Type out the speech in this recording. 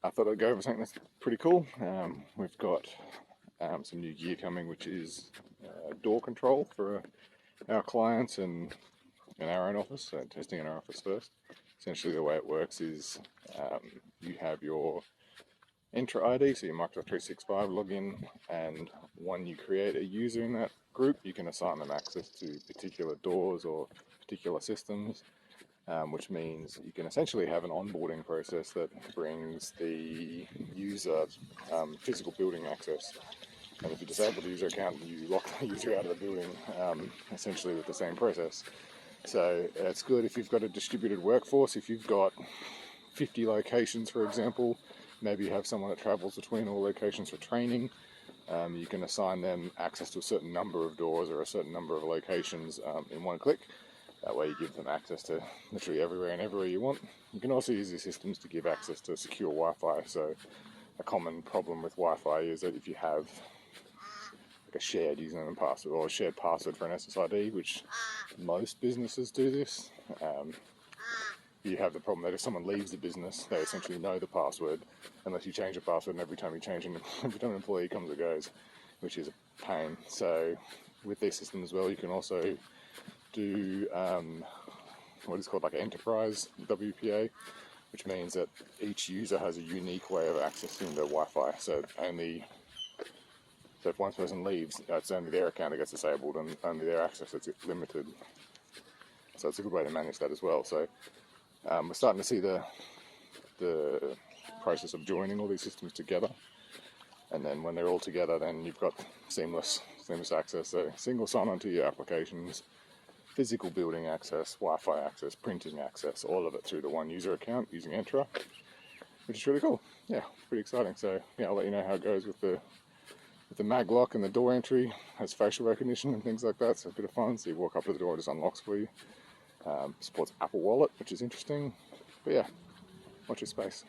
I thought I'd go over something that's pretty cool. We've got some new gear coming, which is door control for our clients and in our own office, so testing in our office first. Essentially the way it works is you have your Entra ID, so your Microsoft 365 login, and when you create a user in that group, you can assign them access to particular doors or particular systems, which means you can essentially have an onboarding process that brings the user physical building access. And if you disable the user account, you lock the user out of the building, essentially with the same process. So it's good if you've got a distributed workforce. If you've got 50 locations, for example, maybe you have someone that travels between all locations for training, you can assign them access to a certain number of doors or a certain number of locations in one click. That way you give them access to literally everywhere and everywhere you want. You can also use these systems to give access to secure Wi-Fi. So a common problem with Wi-Fi is that if you have like a shared username and password or a shared password for an SSID, which most businesses do this, you have the problem that if someone leaves the business, they essentially know the password unless you change the password, and every time an employee comes or goes, which is a pain. So with this system as well, you can also do what is called like an enterprise WPA, which means that each user has a unique way of accessing the Wi-Fi. So if one person leaves, it's only their account that gets disabled and only their access is limited. So it's a good way to manage that as well. So we're starting to see the process of joining all these systems together, and then when they're all together, then you've got seamless access. So single sign-on to your applications, physical building access, Wi-Fi access, printing access, all of it through the one user account using Entra, which is really cool. Yeah, pretty exciting. So yeah, I'll let you know how it goes with the mag lock and the door entry. Has facial recognition and things like that, so a bit of fun. So you walk up to the door, it just unlocks for you. Supports Apple Wallet, which is interesting. But yeah, watch your space.